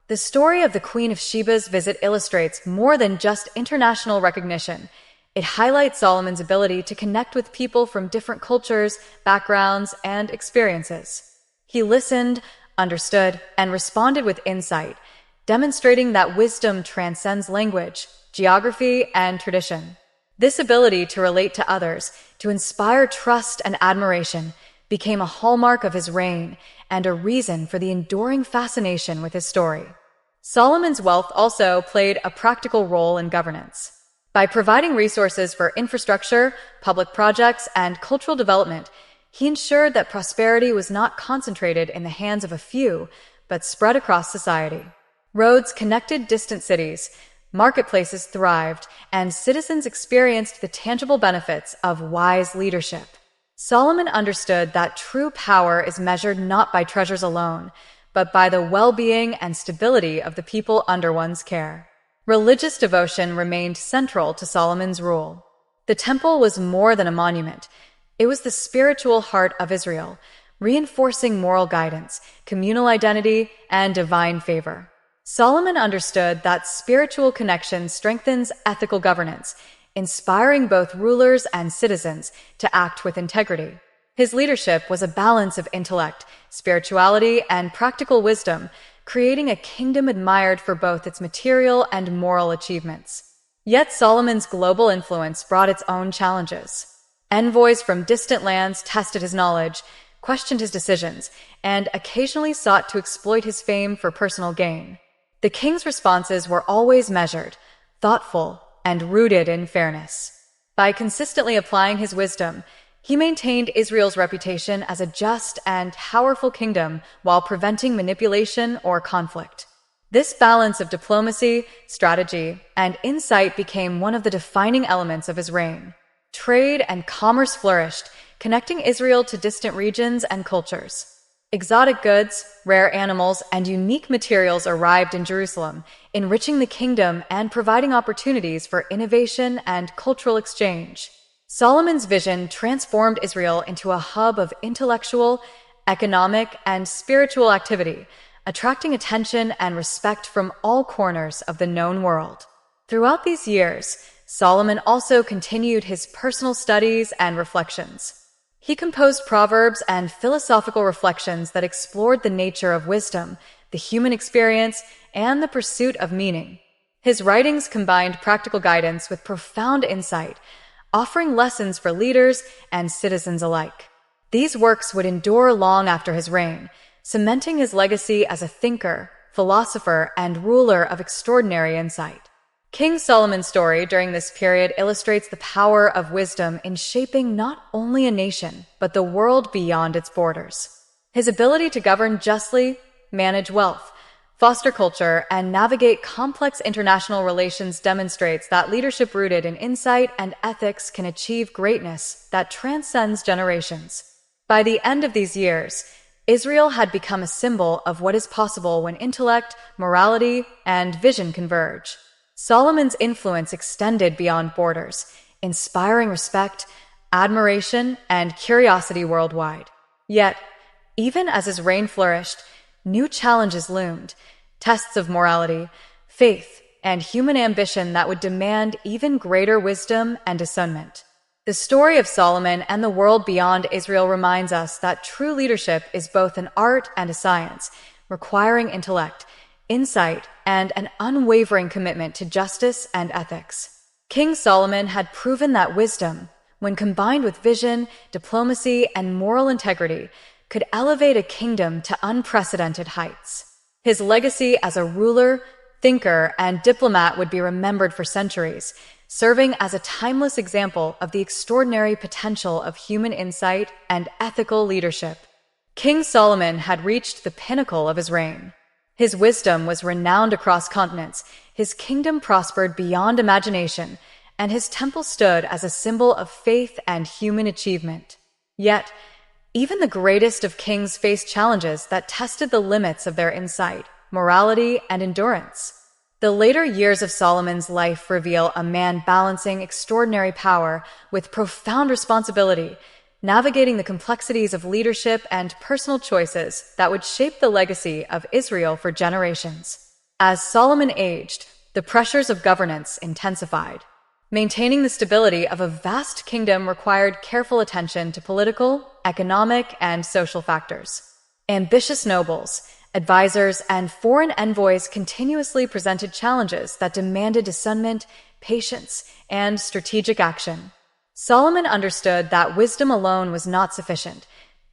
The story of the Queen of Sheba's visit illustrates more than just international recognition. It highlights Solomon's ability to connect with people from different cultures, backgrounds, and experiences. He listened, understood, and responded with insight, demonstrating that wisdom transcends language, geography, and tradition. This ability to relate to others, to inspire trust and admiration, became a hallmark of his reign and a reason for the enduring fascination with his story. Solomon's wealth also played a practical role in governance. By providing resources for infrastructure, public projects, and cultural development, he ensured that prosperity was not concentrated in the hands of a few, but spread across society. Roads connected distant cities, marketplaces thrived, and citizens experienced the tangible benefits of wise leadership. Solomon understood that true power is measured not by treasures alone, but by the well-being and stability of the people under one's care. Religious devotion remained central to Solomon's rule. The temple was more than a monument. It was the spiritual heart of Israel, reinforcing moral guidance, communal identity, and divine favor. Solomon understood that spiritual connection strengthens ethical governance, inspiring both rulers and citizens to act with integrity. His leadership was a balance of intellect, spirituality, and practical wisdom, creating a kingdom admired for both its material and moral achievements. Yet Solomon's global influence brought its own challenges. Envoys from distant lands tested his knowledge, questioned his decisions, and occasionally sought to exploit his fame for personal gain. The king's responses were always measured, thoughtful, and rooted in fairness. By consistently applying his wisdom, he maintained Israel's reputation as a just and powerful kingdom while preventing manipulation or conflict. This balance of diplomacy, strategy, and insight became one of the defining elements of his reign. Trade and commerce flourished, connecting Israel to distant regions and cultures. Exotic goods, rare animals, and unique materials arrived in Jerusalem, enriching the kingdom and providing opportunities for innovation and cultural exchange. Solomon's vision transformed Israel into a hub of intellectual, economic, and spiritual activity, attracting attention and respect from all corners of the known world. Throughout these years, Solomon also continued his personal studies and reflections. He composed proverbs and philosophical reflections that explored the nature of wisdom, the human experience, and the pursuit of meaning. His writings combined practical guidance with profound insight, offering lessons for leaders and citizens alike. These works would endure long after his reign, cementing his legacy as a thinker, philosopher, and ruler of extraordinary insight. King Solomon's story during this period illustrates the power of wisdom in shaping not only a nation, but the world beyond its borders. His ability to govern justly, manage wealth, foster culture, and navigate complex international relations demonstrates that leadership rooted in insight and ethics can achieve greatness that transcends generations. By the end of these years, Israel had become a symbol of what is possible when intellect, morality, and vision converge. Solomon's influence extended beyond borders, inspiring respect, admiration, and curiosity worldwide. Yet, even as his reign flourished, new challenges loomed, tests of morality, faith, and human ambition that would demand even greater wisdom and discernment. The story of Solomon and the world beyond Israel reminds us that true leadership is both an art and a science, requiring intellect, insight, and an unwavering commitment to justice and ethics. King Solomon had proven that wisdom, when combined with vision, diplomacy, and moral integrity, could elevate a kingdom to unprecedented heights. His legacy as a ruler, thinker, and diplomat would be remembered for centuries, serving as a timeless example of the extraordinary potential of human insight and ethical leadership. King Solomon had reached the pinnacle of his reign. His wisdom was renowned across continents, his kingdom prospered beyond imagination, and his temple stood as a symbol of faith and human achievement. Yet, even the greatest of kings faced challenges that tested the limits of their insight, morality, and endurance. The later years of Solomon's life reveal a man balancing extraordinary power with profound responsibility, navigating the complexities of leadership and personal choices that would shape the legacy of Israel for generations. As Solomon aged, the pressures of governance intensified. Maintaining the stability of a vast kingdom required careful attention to political, economic, and social factors. Ambitious nobles, advisors, and foreign envoys continuously presented challenges that demanded discernment, patience, and strategic action. Solomon understood that wisdom alone was not sufficient.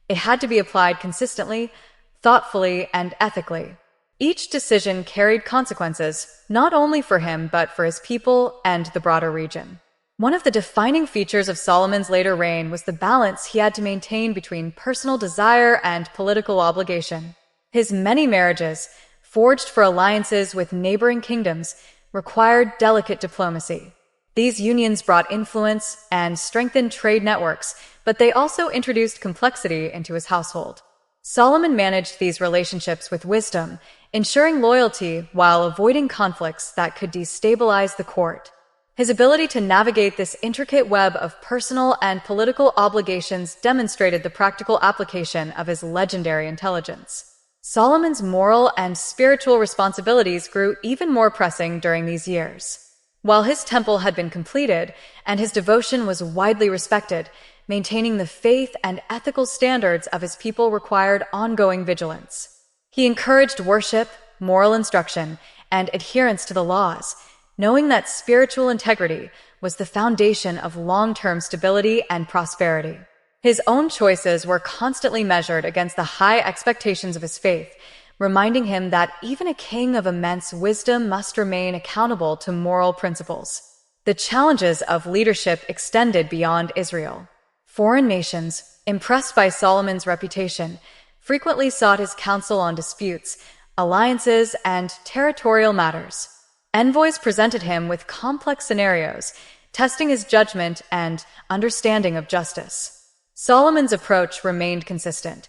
It had to be applied consistently, thoughtfully, and ethically. Each decision carried consequences, not only for him but for his people and the broader region. One of the defining features of Solomon's later reign was the balance he had to maintain between personal desire and political obligation. His many marriages, forged for alliances with neighboring kingdoms, required delicate diplomacy. These unions brought influence and strengthened trade networks, but they also introduced complexity into his household. Solomon managed these relationships with wisdom, ensuring loyalty while avoiding conflicts that could destabilize the court. His ability to navigate this intricate web of personal and political obligations demonstrated the practical application of his legendary intelligence. Solomon's moral and spiritual responsibilities grew even more pressing during these years. While his temple had been completed and his devotion was widely respected, maintaining the faith and ethical standards of his people required ongoing vigilance. He encouraged worship, moral instruction, and adherence to the laws, knowing that spiritual integrity was the foundation of long-term stability and prosperity. His own choices were constantly measured against the high expectations of his faith, reminding him that even a king of immense wisdom must remain accountable to moral principles. The challenges of leadership extended beyond Israel. Foreign nations, impressed by Solomon's reputation, frequently sought his counsel on disputes, alliances, and territorial matters. Envoys presented him with complex scenarios, testing his judgment and understanding of justice. Solomon's approach remained consistent.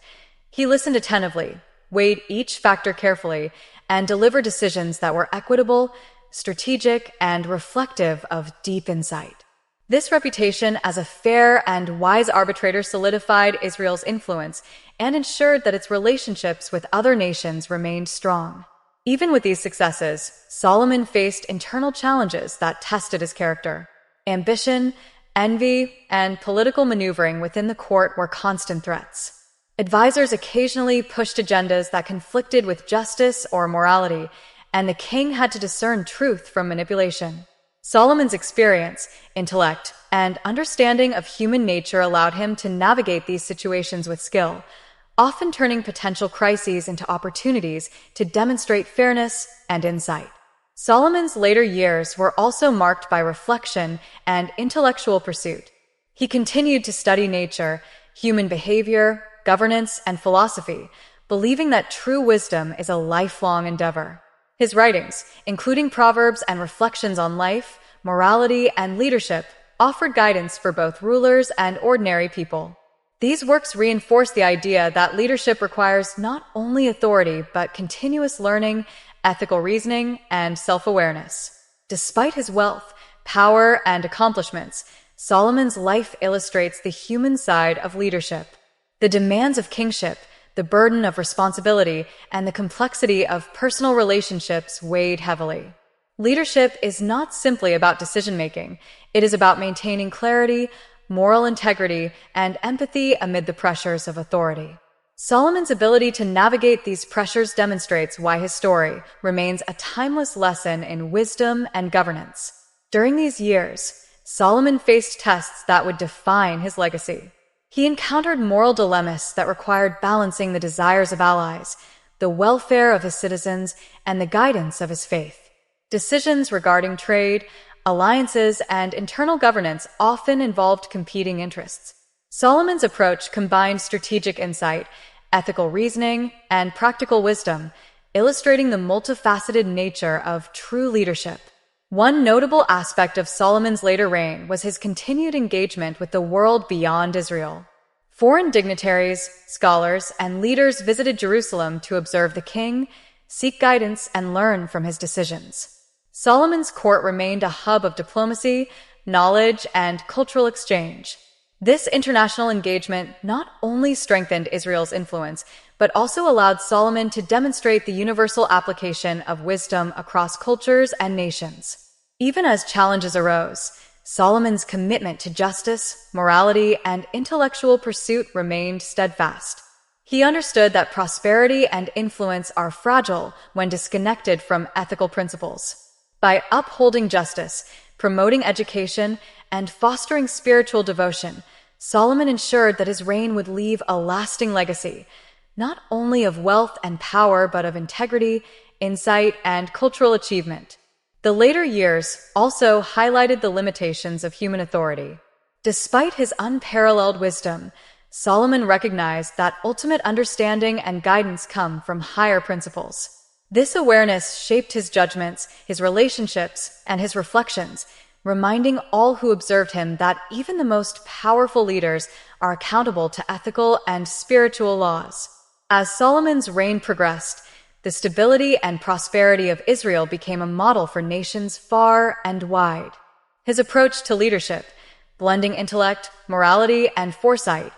He listened attentively, weighed each factor carefully, and delivered decisions that were equitable, strategic, and reflective of deep insight. This reputation as a fair and wise arbitrator solidified Israel's influence and ensured that its relationships with other nations remained strong. Even with these successes, Solomon faced internal challenges that tested his character. Ambition, envy, and political maneuvering within the court were constant threats. Advisors occasionally pushed agendas that conflicted with justice or morality, and the king had to discern truth from manipulation. Solomon's experience, intellect, and understanding of human nature allowed him to navigate these situations with skill, often turning potential crises into opportunities to demonstrate fairness and insight. Solomon's later years were also marked by reflection and intellectual pursuit. He continued to study nature, human behavior, governance, and philosophy, believing that true wisdom is a lifelong endeavor. His writings, including proverbs and reflections on life, morality, and leadership, offered guidance for both rulers and ordinary people. These works reinforce the idea that leadership requires not only authority but continuous learning, ethical reasoning, and self-awareness. Despite his wealth, power, and accomplishments, Solomon's life illustrates the human side of leadership. The demands of kingship, the burden of responsibility, and the complexity of personal relationships weighed heavily. Leadership is not simply about decision-making. It is about maintaining clarity, moral integrity, and empathy amid the pressures of authority. Solomon's ability to navigate these pressures demonstrates why his story remains a timeless lesson in wisdom and governance. During these years, Solomon faced tests that would define his legacy. He encountered moral dilemmas that required balancing the desires of allies, the welfare of his citizens, and the guidance of his faith. Decisions regarding trade, alliances, and internal governance often involved competing interests. Solomon's approach combined strategic insight, ethical reasoning, and practical wisdom, illustrating the multifaceted nature of true leadership. One notable aspect of Solomon's later reign was his continued engagement with the world beyond Israel. Foreign dignitaries, scholars, and leaders visited Jerusalem to observe the king, seek guidance, and learn from his decisions. Solomon's court remained a hub of diplomacy, knowledge, and cultural exchange. This international engagement not only strengthened Israel's influence, but also allowed Solomon to demonstrate the universal application of wisdom across cultures and nations. Even as challenges arose, Solomon's commitment to justice, morality, and intellectual pursuit remained steadfast. He understood that prosperity and influence are fragile when disconnected from ethical principles. By upholding justice, promoting education, and fostering spiritual devotion, Solomon ensured that his reign would leave a lasting legacy, not only of wealth and power, but of integrity, insight, and cultural achievement. The later years also highlighted the limitations of human authority. Despite his unparalleled wisdom, Solomon recognized that ultimate understanding and guidance come from higher principles. This awareness shaped his judgments, his relationships, and his reflections, reminding all who observed him that even the most powerful leaders are accountable to ethical and spiritual laws. As Solomon's reign progressed, the stability and prosperity of Israel became a model for nations far and wide. His approach to leadership, blending intellect, morality, and foresight,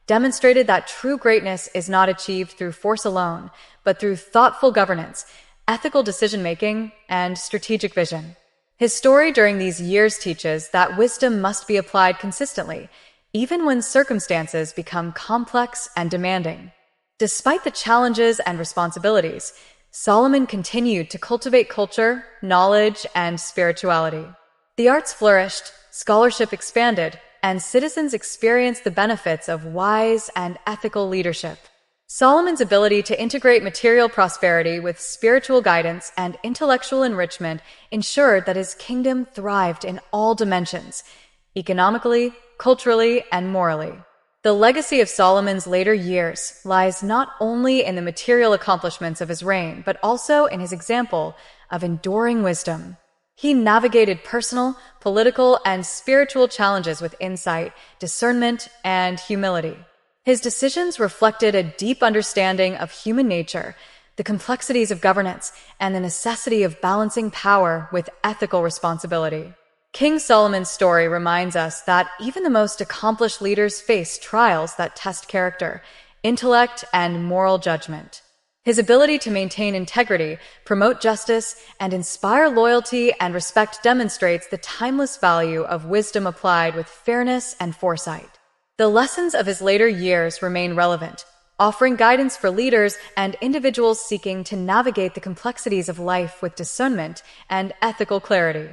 demonstrated that true greatness is not achieved through force alone, but through thoughtful governance, ethical decision-making, and strategic vision. His story during these years teaches that wisdom must be applied consistently, even when circumstances become complex and demanding. Despite the challenges and responsibilities, Solomon continued to cultivate culture, knowledge, and spirituality. The arts flourished, scholarship expanded, and citizens experienced the benefits of wise and ethical leadership. Solomon's ability to integrate material prosperity with spiritual guidance and intellectual enrichment ensured that his kingdom thrived in all dimensions, economically, culturally, and morally. The legacy of Solomon's later years lies not only in the material accomplishments of his reign, but also in his example of enduring wisdom. He navigated personal, political, and spiritual challenges with insight, discernment, and humility. His decisions reflected a deep understanding of human nature, the complexities of governance, and the necessity of balancing power with ethical responsibility. King Solomon's story reminds us that even the most accomplished leaders face trials that test character, intellect, and moral judgment. His ability to maintain integrity, promote justice, and inspire loyalty and respect demonstrates the timeless value of wisdom applied with fairness and foresight. The lessons of his later years remain relevant, offering guidance for leaders and individuals seeking to navigate the complexities of life with discernment and ethical clarity.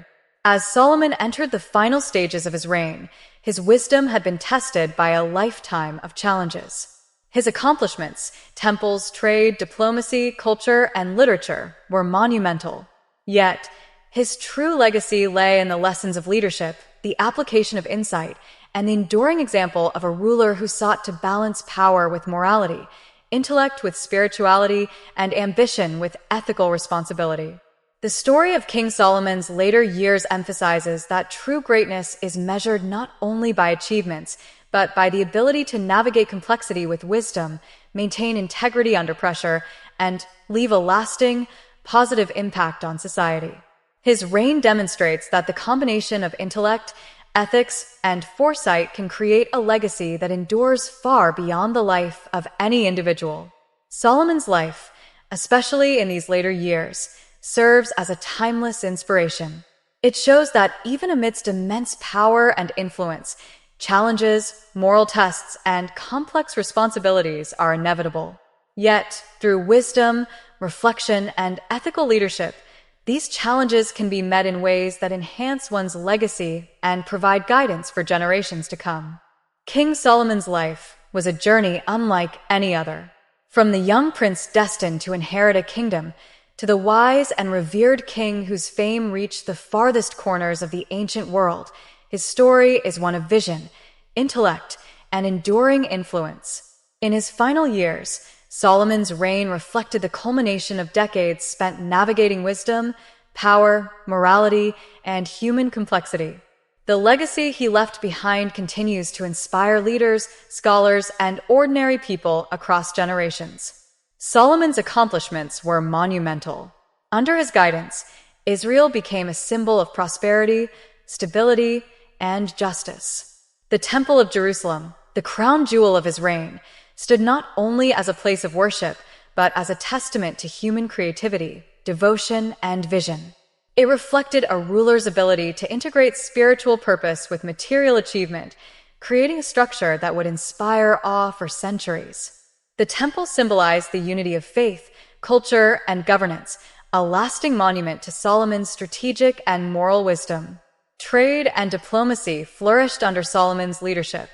As Solomon entered the final stages of his reign, his wisdom had been tested by a lifetime of challenges. His accomplishments, temples, trade, diplomacy, culture, and literature, were monumental. Yet, his true legacy lay in the lessons of leadership, the application of insight, and the enduring example of a ruler who sought to balance power with morality, intellect with spirituality, and ambition with ethical responsibility. The story of King Solomon's later years emphasizes that true greatness is measured not only by achievements, but by the ability to navigate complexity with wisdom, maintain integrity under pressure, and leave a lasting, positive impact on society. His reign demonstrates that the combination of intellect, ethics, and foresight can create a legacy that endures far beyond the life of any individual. Solomon's life, especially in these later years, serves as a timeless inspiration. It shows that even amidst immense power and influence, challenges, moral tests, and complex responsibilities are inevitable. Yet, through wisdom, reflection, and ethical leadership, these challenges can be met in ways that enhance one's legacy and provide guidance for generations to come. King Solomon's life was a journey unlike any other. From the young prince destined to inherit a kingdom, to the wise and revered king whose fame reached the farthest corners of the ancient world, his story is one of vision, intellect, and enduring influence. In his final years, Solomon's reign reflected the culmination of decades spent navigating wisdom, power, morality, and human complexity. The legacy he left behind continues to inspire leaders, scholars, and ordinary people across generations. Solomon's accomplishments were monumental. Under his guidance, Israel became a symbol of prosperity, stability, and justice. The Temple of Jerusalem, the crown jewel of his reign, stood not only as a place of worship, but as a testament to human creativity, devotion, and vision. It reflected a ruler's ability to integrate spiritual purpose with material achievement, creating a structure that would inspire awe for centuries. The temple symbolized the unity of faith, culture, and governance, a lasting monument to Solomon's strategic and moral wisdom. Trade and diplomacy flourished under Solomon's leadership.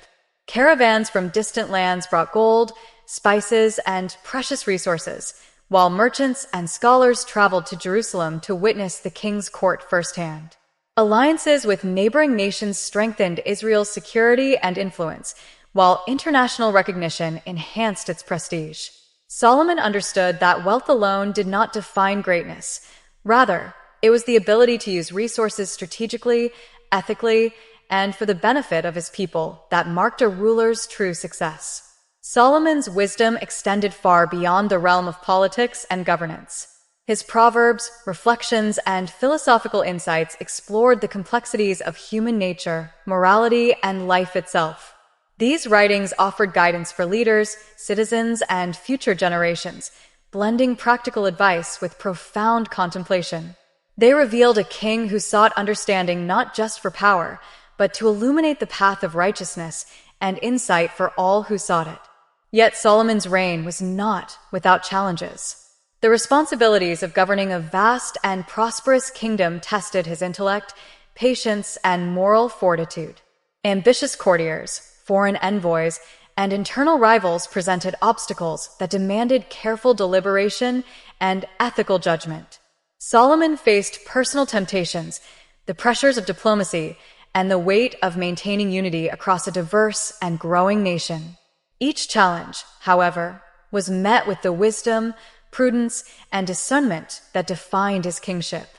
Caravans from distant lands brought gold, spices, and precious resources, while merchants and scholars traveled to Jerusalem to witness the king's court firsthand. Alliances with neighboring nations strengthened Israel's security and influence, while international recognition enhanced its prestige. Solomon understood that wealth alone did not define greatness. Rather, it was the ability to use resources strategically, ethically, and for the benefit of his people that marked a ruler's true success. Solomon's wisdom extended far beyond the realm of politics and governance. His proverbs, reflections, and philosophical insights explored the complexities of human nature, morality, and life itself. These writings offered guidance for leaders, citizens, and future generations, blending practical advice with profound contemplation. They revealed a king who sought understanding not just for power, but to illuminate the path of righteousness and insight for all who sought it. Yet Solomon's reign was not without challenges. The responsibilities of governing a vast and prosperous kingdom tested his intellect, patience, and moral fortitude. Ambitious courtiers, foreign envoys, and internal rivals presented obstacles that demanded careful deliberation and ethical judgment. Solomon faced personal temptations, the pressures of diplomacy, and the weight of maintaining unity across a diverse and growing nation. Each challenge, however, was met with the wisdom, prudence, and discernment that defined his kingship.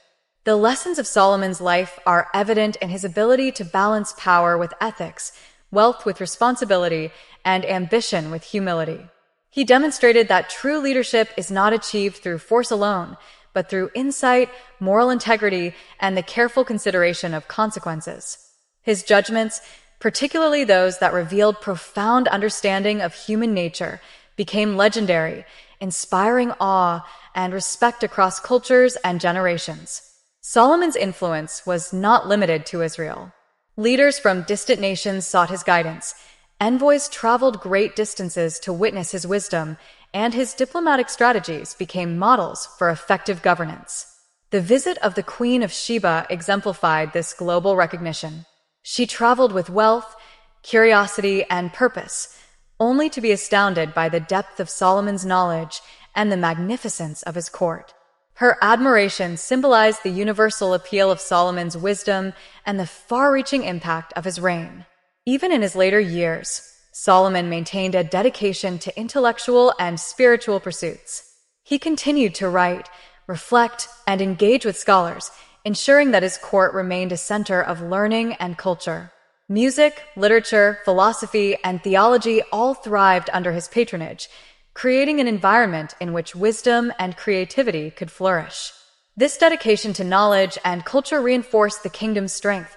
The lessons of Solomon's life are evident in his ability to balance power with ethics, wealth with responsibility, and ambition with humility. He demonstrated that true leadership is not achieved through force alone, but through insight, moral integrity, and the careful consideration of consequences. His judgments, particularly those that revealed profound understanding of human nature, became legendary, inspiring awe and respect across cultures and generations. Solomon's influence was not limited to Israel. Leaders from distant nations sought his guidance. Envoys traveled great distances to witness his wisdom, and his diplomatic strategies became models for effective governance. The visit of the Queen of Sheba exemplified this global recognition. She traveled with wealth, curiosity, and purpose, only to be astounded by the depth of Solomon's knowledge and the magnificence of his court. Her admiration symbolized the universal appeal of Solomon's wisdom and the far-reaching impact of his reign. Even in his later years, Solomon maintained a dedication to intellectual and spiritual pursuits. He continued to write, reflect, and engage with scholars, ensuring that his court remained a center of learning and culture. Music, literature, philosophy, and theology all thrived under his patronage, creating an environment in which wisdom and creativity could flourish. This dedication to knowledge and culture reinforced the kingdom's strength,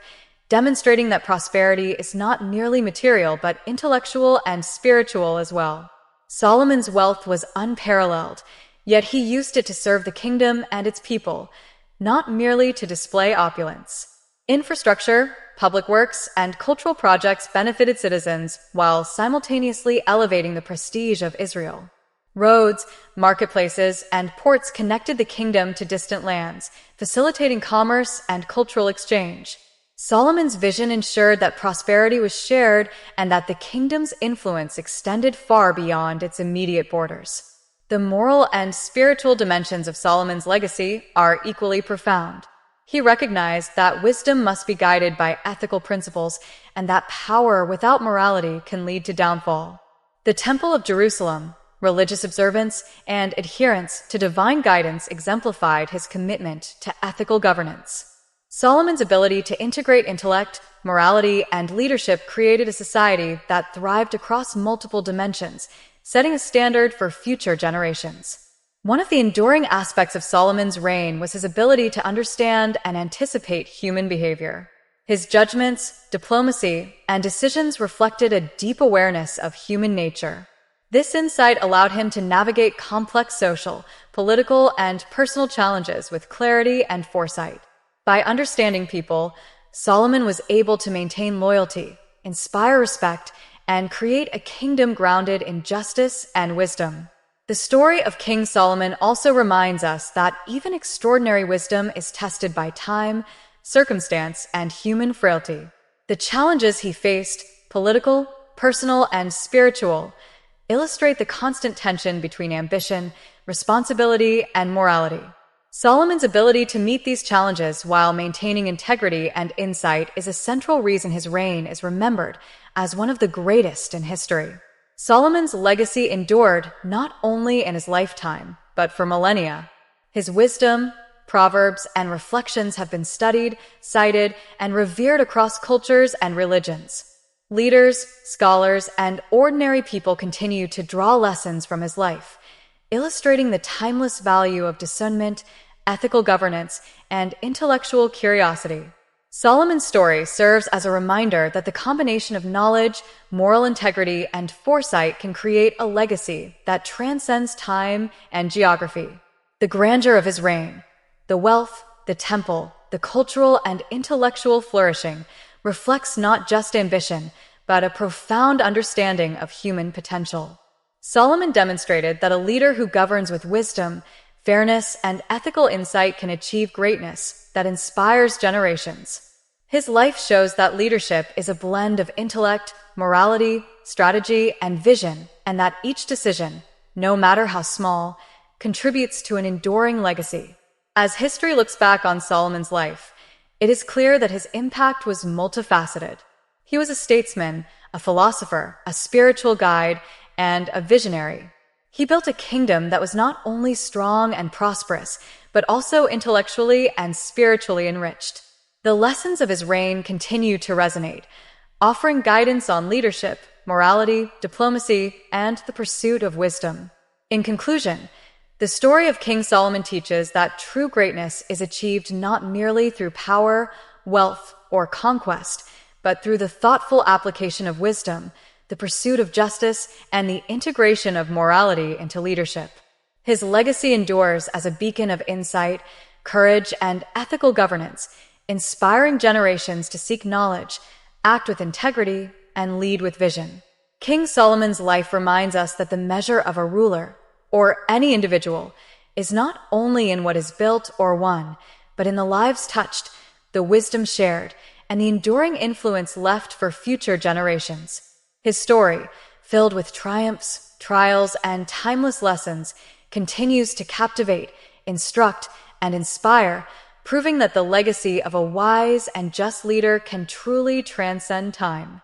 demonstrating that prosperity is not merely material but intellectual and spiritual as well. Solomon's wealth was unparalleled, yet he used it to serve the kingdom and its people, not merely to display opulence. Infrastructure, public works, and cultural projects benefited citizens while simultaneously elevating the prestige of Israel. Roads, marketplaces, and ports connected the kingdom to distant lands, facilitating commerce and cultural exchange. Solomon's vision ensured that prosperity was shared and that the kingdom's influence extended far beyond its immediate borders. The moral and spiritual dimensions of Solomon's legacy are equally profound. He recognized that wisdom must be guided by ethical principles and that power without morality can lead to downfall. The Temple of Jerusalem, religious observance, and adherence to divine guidance exemplified his commitment to ethical governance. Solomon's ability to integrate intellect, morality, and leadership created a society that thrived across multiple dimensions, setting a standard for future generations. One of the enduring aspects of Solomon's reign was his ability to understand and anticipate human behavior. His judgments, diplomacy, and decisions reflected a deep awareness of human nature. This insight allowed him to navigate complex social, political, and personal challenges with clarity and foresight. By understanding people, Solomon was able to maintain loyalty, inspire respect, and create a kingdom grounded in justice and wisdom. The story of King Solomon also reminds us that even extraordinary wisdom is tested by time, circumstance, and human frailty. The challenges he faced, political, personal, and spiritual, illustrate the constant tension between ambition, responsibility, and morality. Solomon's ability to meet these challenges while maintaining integrity and insight is a central reason his reign is remembered as one of the greatest in history. Solomon's legacy endured not only in his lifetime, but for millennia. His wisdom, proverbs, and reflections have been studied, cited, and revered across cultures and religions. Leaders, scholars, and ordinary people continue to draw lessons from his life, illustrating the timeless value of discernment, ethical governance, and intellectual curiosity. Solomon's story serves as a reminder that the combination of knowledge, moral integrity, and foresight can create a legacy that transcends time and geography. The grandeur of his reign, the wealth, the temple, the cultural and intellectual flourishing reflects not just ambition, but a profound understanding of human potential. Solomon demonstrated that a leader who governs with wisdom, fairness, and ethical insight can achieve greatness that inspires generations. His life shows that leadership is a blend of intellect, morality, strategy, and vision, and that each decision, no matter how small, contributes to an enduring legacy. As history looks back on Solomon's life, it is clear that his impact was multifaceted. He was a statesman, a philosopher, a spiritual guide, and a visionary. He built a kingdom that was not only strong and prosperous, but also intellectually and spiritually enriched. The lessons of his reign continue to resonate, offering guidance on leadership, morality, diplomacy, and the pursuit of wisdom. In conclusion, The story of King Solomon teaches that true greatness is achieved not merely through power, wealth, or conquest, but through the thoughtful application of wisdom, the pursuit of justice, and the integration of morality into leadership. His legacy endures as a beacon of insight, courage, and ethical governance, inspiring generations to seek knowledge, act with integrity, and lead with vision. King Solomon's life reminds us that the measure of a ruler, or any individual, is not only in what is built or won, but in the lives touched, the wisdom shared, and the enduring influence left for future generations. His story, filled with triumphs, trials, and timeless lessons, continues to captivate, instruct, and inspire, proving that the legacy of a wise and just leader can truly transcend time.